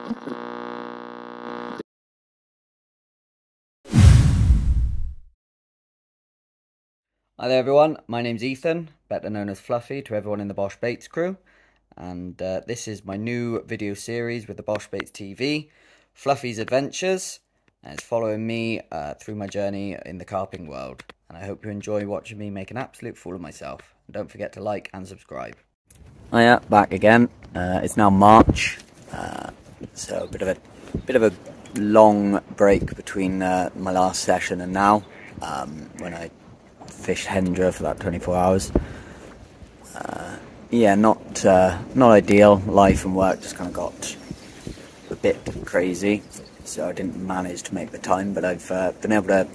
Hi there everyone, my name's Ethan, better known as Fluffy to everyone in the Bosh Baits crew, and this is my new video series with the Bosh Baits TV, Fluffy's Adventures, and it's following me through my journey in the carping world, and I hope you enjoy watching me make an absolute fool of myself, and don't forget to like and subscribe. Hiya, back again. It's now March, so a bit of a long break between my last session and now, when I fished Hendra for that 24 hours. Yeah, not ideal. Life and work just kind of got a bit crazy, so I didn't manage to make the time, but I've been able to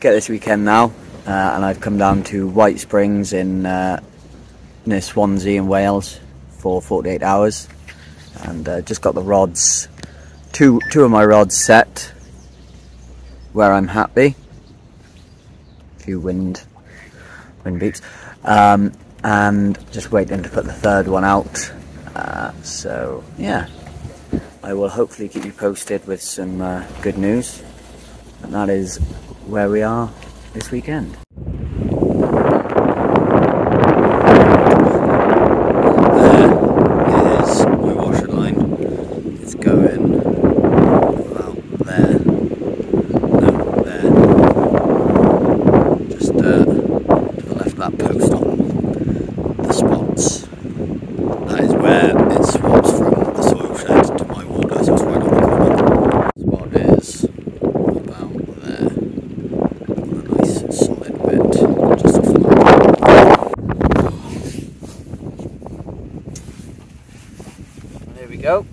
get this weekend now, and I've come down to White Springs in near Swansea in Wales for 48 hours, and just got the rods, two of my rods set where I'm happy. Few wind beeps, and just waiting to put the third one out, so yeah, I will hopefully keep you posted with some good news, and that is where we are this weekend. There is my washer line. It's going about there. No, there. Just to the left of that post on the spots. That is where it swaps from the soil shed to my water, so it's right on the corner. The spot is about there, on a nice solid bit, just off the line. There we go.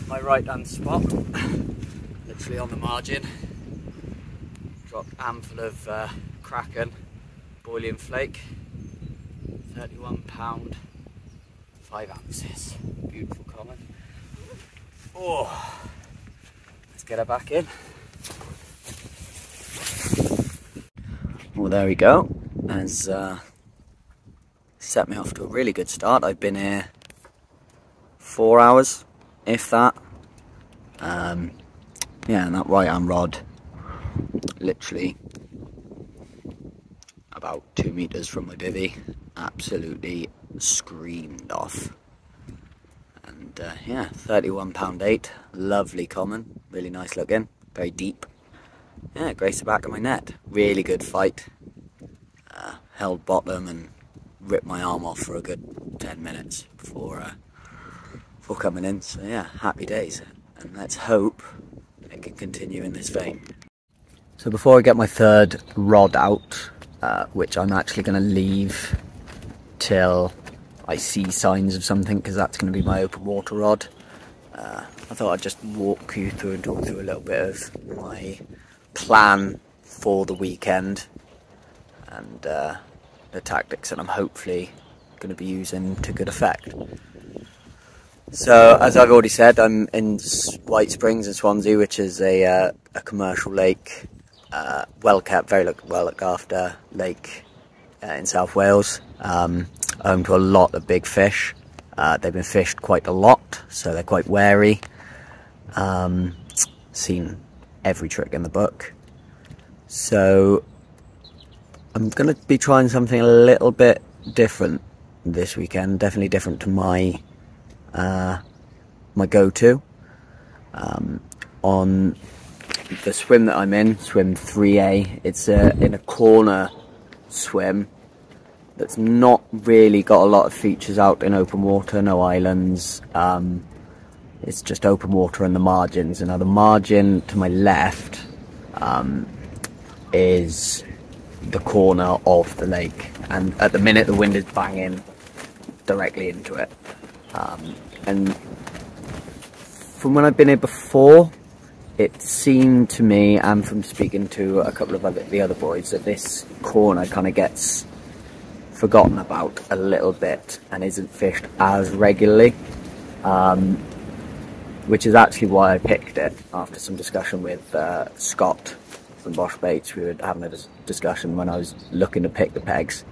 My right hand spot, literally on the margin. Got a handful of kraken, boiling flake, 31 pound, 5 ounces. Beautiful common. Oh, let's get her back in. Well, there we go. Has set me off to a really good start. I've been here 4 hours, if that. Yeah, and that right hand rod, literally about 2 meters from my bivvy, absolutely screamed off. And yeah, 31 pound 8, lovely common, really nice looking, very deep. Yeah, graced the back of my net, really good fight. Held bottom and ripped my arm off for a good 10 minutes before coming in. So yeah, happy days, and let's hope it can continue in this vein. So before I get my third rod out, which I'm actually going to leave till I see signs of something, because that's going to be my open water rod, I thought I'd just walk you through and talk through a little bit of my plan for the weekend, and the tactics that I'm hopefully going to be using to good effect. So, as I've already said, I'm in White Springs in Swansea, which is a commercial lake, well kept, very well looked after lake in South Wales, home to a lot of big fish. They've been fished quite a lot, so they're quite wary. Seen every trick in the book. So I'm going to be trying something a little bit different this weekend, definitely different to my go-to. On the swim that I'm in, swim 3A, it's in a corner swim that's not really got a lot of features out in open water, no islands. It's just open water and the margins. And now the margin to my left is the corner of the lake, and at the minute the wind is banging directly into it. And from when I've been here before, it seemed to me, and from speaking to a couple of the other boys, that this corner kind of gets forgotten about a little bit and isn't fished as regularly, which is actually why I picked it after some discussion with Scott from Bosh Baits. We were having a discussion when I was looking to pick the pegs,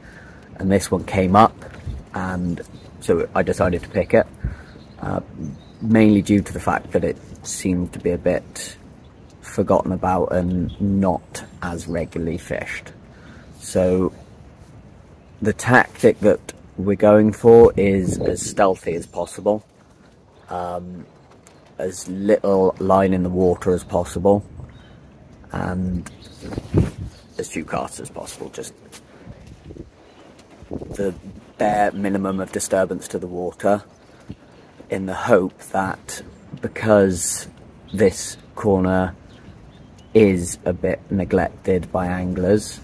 and this one came up, and so I decided to pick it. mainly due to the fact that it seemed to be a bit forgotten about and not as regularly fished. So the tactic that we're going for is as stealthy as possible, as little line in the water as possible, and as few casts as possible, just the bare minimum of disturbance to the water, in the hope that, because this corner is a bit neglected by anglers,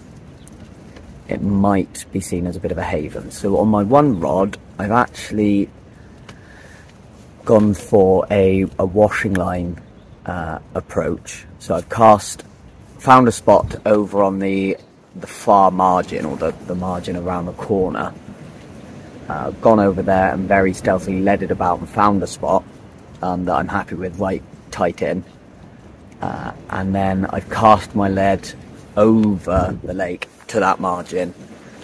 it might be seen as a bit of a haven. So on my one rod, I've actually gone for a washing line approach. So I've found a spot over on the far margin, or the margin around the corner. Gone over there and very stealthily led it about and found a spot that I'm happy with, right tight in. And then I've cast my lead over the lake to that margin,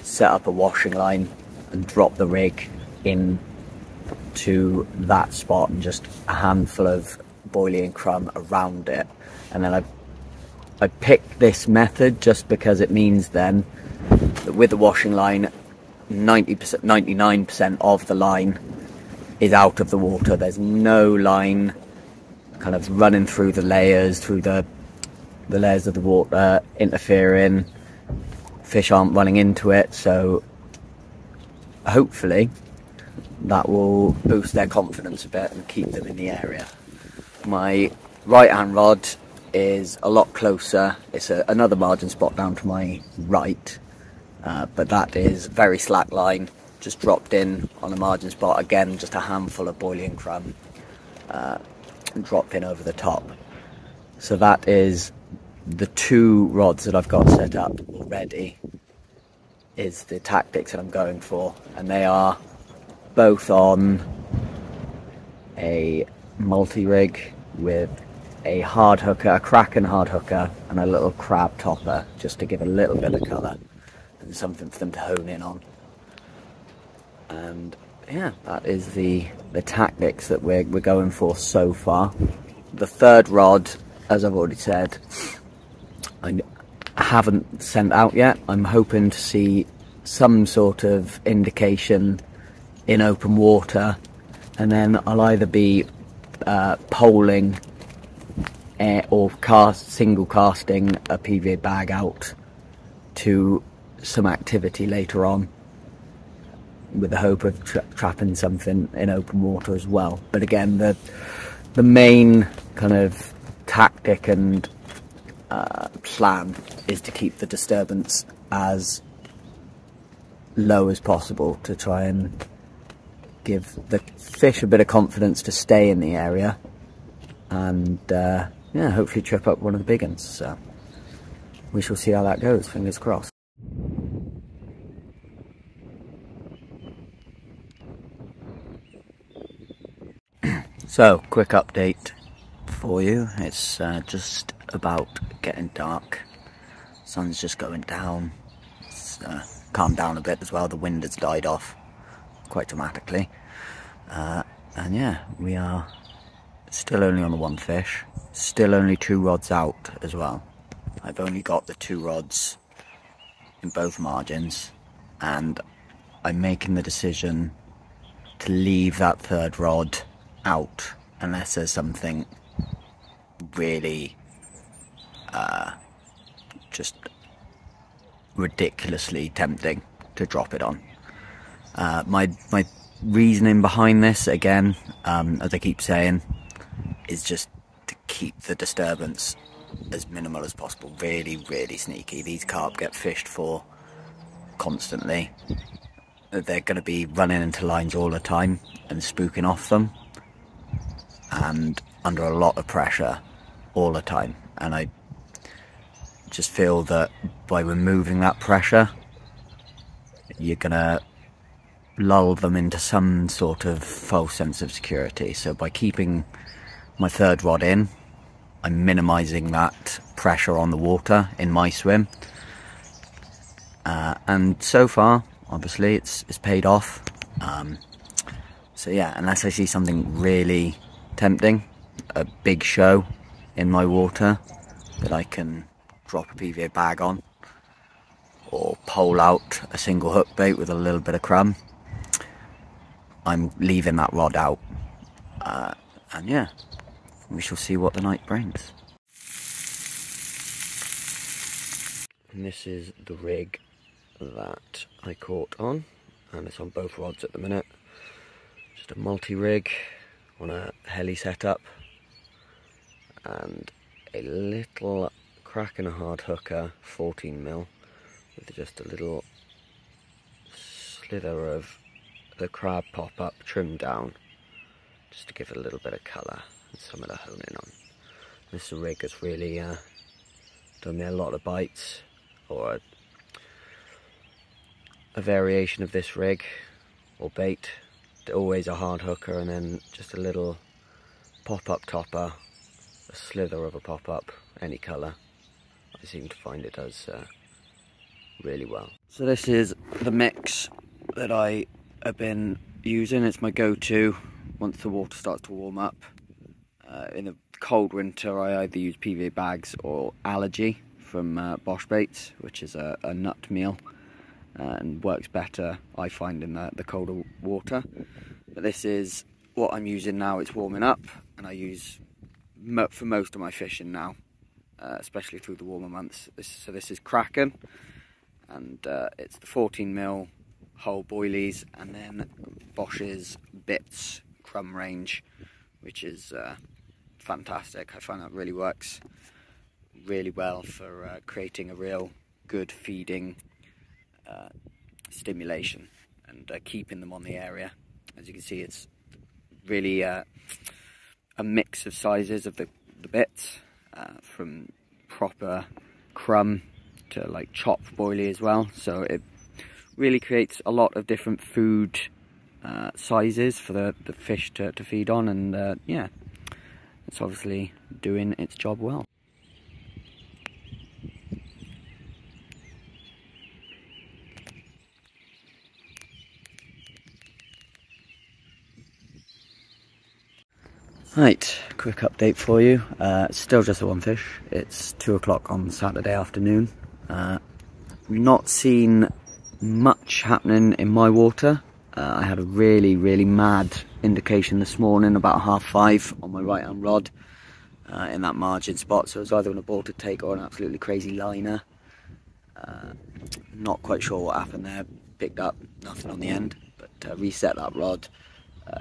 set up a washing line and drop the rig in to that spot, and just a handful of boilie and crumb around it. And then I picked this method just because it means then that with the washing line, 90%, 99% of the line is out of the water. There's no line kind of running through the layers, through the layers of the water, interfering. Fish aren't running into it, so hopefully that will boost their confidence a bit and keep them in the area. My right hand rod is a lot closer. It's another margin spot down to my right, but that is very slack line, just dropped in on a margin spot, again just a handful of boilie and crumb dropped in over the top. So that is the two rods that I've got set up already, is the tactics that I'm going for, and they are both on a multi-rig with a hard hooker, a kraken hard hooker, and a little crab topper, just to give a little bit of colour and something for them to hone in on. And yeah, that is the tactics that we're going for so far. The third rod, as I've already said, I haven't sent out yet. I'm hoping to see some sort of indication in open water, and then I'll either be poling or single casting a PVA bag out to some activity later on, with the hope of trapping something in open water as well. But again, the main kind of tactic and plan is to keep the disturbance as low as possible, to try and give the fish a bit of confidence to stay in the area, and yeah, hopefully trip up one of the big ones. So we shall see how that goes, fingers crossed. So, quick update for you. It's just about getting dark. Sun's just going down. It's calmed down a bit as well. The wind has died off quite dramatically. And yeah, we are still only on the one fish. Still only 2 rods out as well. I've only got the 2 rods in both margins, and I'm making the decision to leave that 3rd rod out unless there's something really just ridiculously tempting to drop it on. My reasoning behind this, again, as I keep saying, is just to keep the disturbance as minimal as possible. Really, really sneaky. These carp get fished for constantly. They're going to be running into lines all the time and spooking off them, and under a lot of pressure all the time. And I just feel that by removing that pressure, you're gonna lull them into some sort of false sense of security. So by keeping my 3rd rod in, I'm minimising that pressure on the water in my swim, and so far obviously it's paid off. So yeah, unless I see something really tempting, a big show in my water that I can drop a PVA bag on, or pole out a single hook bait with a little bit of crumb, I'm leaving that rod out. And yeah, we shall see what the night brings. And this is the rig that I caught on, and it's on both rods at the minute. Just a multi-rig on a heli setup, and a little kraken hard hooker 14mm with just a little slither of the crab pop-up trimmed down, just to give it a little bit of colour and some of the honing on. This rig has really done me a lot of bites, or a variation of this rig or bait. Always a hard hooker and then just a little pop-up topper, a slither of a pop-up, any colour. I seem to find it does really well. So this is the mix that I have been using. It's my go-to once the water starts to warm up. In the cold winter I either use PVA bags or allergy from Bosh baits, which is a nut meal, and works better, I find, in the colder water. But this is what I'm using now. It's warming up, and I use for most of my fishing now, especially through the warmer months. So this is Kraken, and it's the 14mm whole boilies, and then Bosch's bits crumb range, which is fantastic. I find that really works really well for creating a real good feeding stimulation and keeping them on the area. As you can see, it's really a mix of sizes of the bits, from proper crumb to like chopped boilie as well, so it really creates a lot of different food sizes for the fish to feed on, and yeah, it's obviously doing its job well. Right, quick update for you. Still just the one fish. It's 2 o'clock on Saturday afternoon. Not seen much happening in my water. I had a really mad indication this morning about 5:30 on my right hand rod in that margin spot. So it was either on a bolted take or an absolutely crazy liner. Not quite sure what happened there. Picked up nothing on the end, but reset that rod,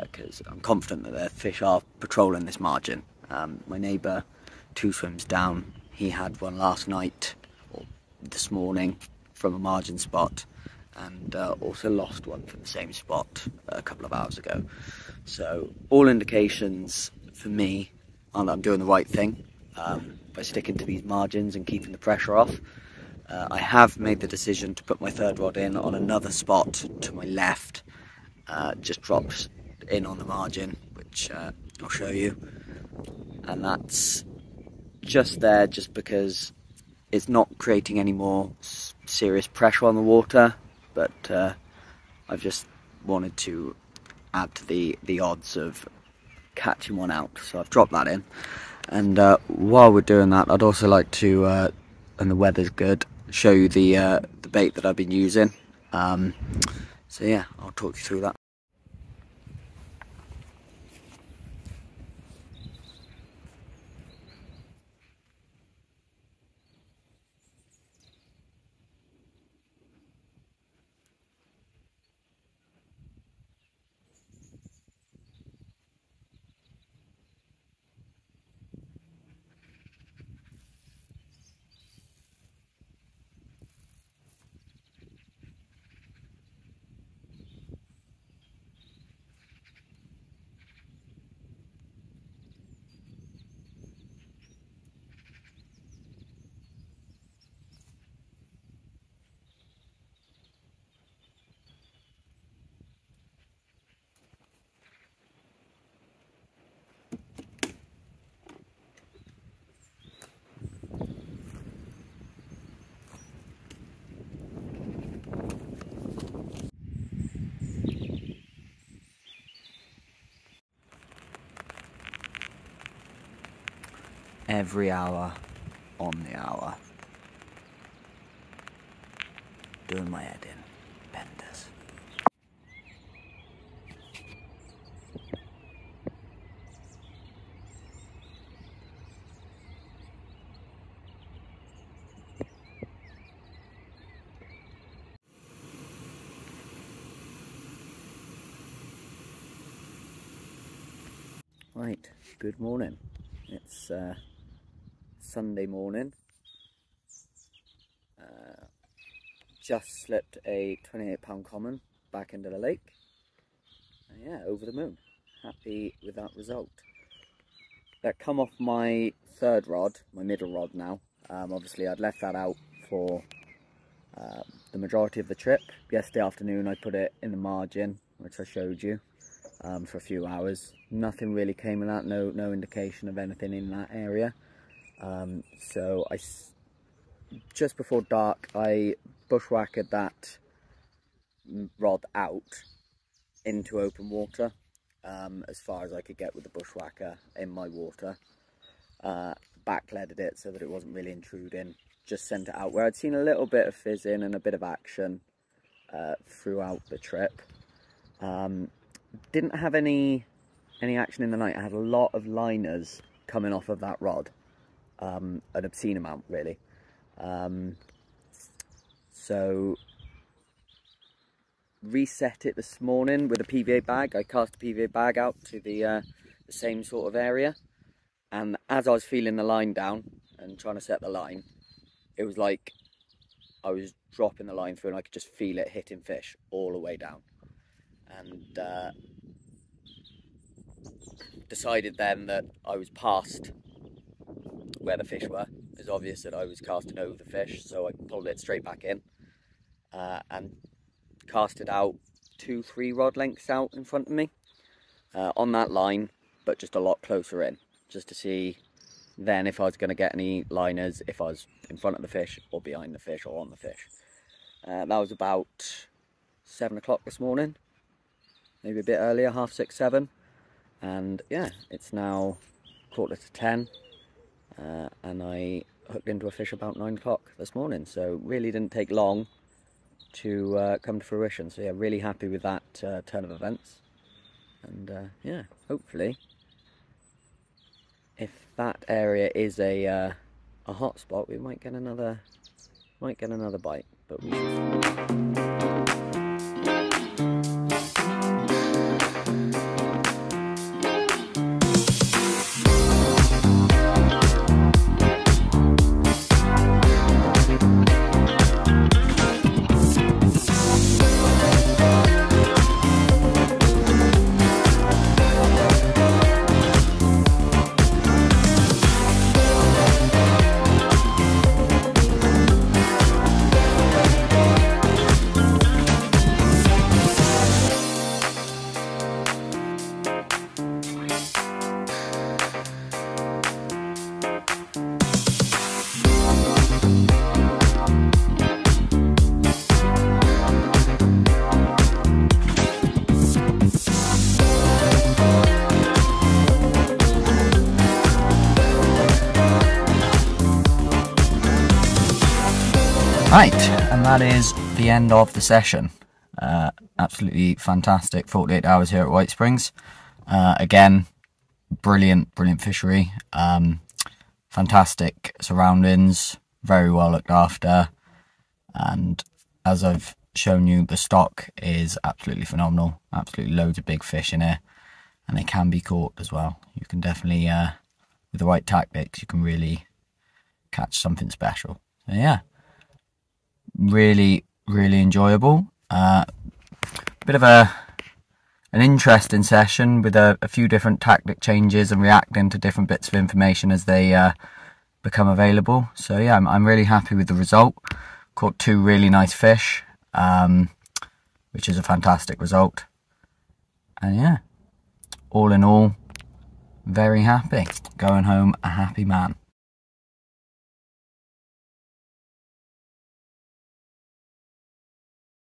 because I'm confident that the fish are patrolling this margin. My neighbour, 2 swims down, he had one last night, or this morning, from a margin spot, and also lost one from the same spot a couple of hours ago. So all indications for me are that I'm doing the right thing by sticking to these margins and keeping the pressure off. I have made the decision to put my third rod in on another spot to my left, just drops in on the margin, which I'll show you, and that's just there just because it's not creating any more serious pressure on the water, but I've just wanted to add to the odds of catching one out, so I've dropped that in. And while we're doing that, I'd also like to, and the weather's good, show you the bait that I've been using. So yeah, I'll talk you through that. every hour on the hour. Doing my head in. Benders. Right, good morning. It's Sunday morning. Just slipped a 28-pound common back into the lake. And yeah, over the moon. Happy with that result. That come off my third rod, my middle rod now. Obviously I'd left that out for the majority of the trip. Yesterday afternoon I put it in the margin, which I showed you, for a few hours. Nothing really came of that, no indication of anything in that area. So just before dark I bushwhacked that rod out into open water, as far as I could get with the bushwhacker in my water. Backleaded it so that it wasn't really intruding, just sent it out where I'd seen a little bit of fizzing and a bit of action throughout the trip. Didn't have any action in the night. I had a lot of liners coming off of that rod, an obscene amount really. So reset it this morning with a PVA bag. I cast a PVA bag out to the same sort of area, and as I was feeling the line down and trying to set the line, it was like I was dropping the line through and I could just feel it hitting fish all the way down. And decided then that I was past where the fish were. It was obvious that I was casting over the fish, so I pulled it straight back in and cast it out 2-3 rod lengths out in front of me on that line, but just a lot closer in, just to see then if I was going to get any liners, if I was in front of the fish or behind the fish or on the fish. That was about 7 o'clock this morning, maybe a bit earlier, 6:30, 7, and yeah, it's now 9:45, and I hooked into a fish about 9 o'clock this morning, so really didn't take long to come to fruition. So yeah, really happy with that turn of events, and yeah, hopefully if that area is a hot spot, we might get another bite, but we shall see. Right, and that is the end of the session. Absolutely fantastic 48 hours here at White Springs. Again, brilliant fishery. Fantastic surroundings, very well looked after, and as I've shown you, the stock is absolutely phenomenal. Absolutely loads of big fish in here, and they can be caught as well. You can definitely, with the right tactics, you can really catch something special. So yeah, really enjoyable. Bit of an interesting session with a few different tactic changes and reacting to different bits of information as they become available. So yeah, I'm really happy with the result. Caught 2 really nice fish, which is a fantastic result. And yeah, all in all, very happy. Going home a happy man.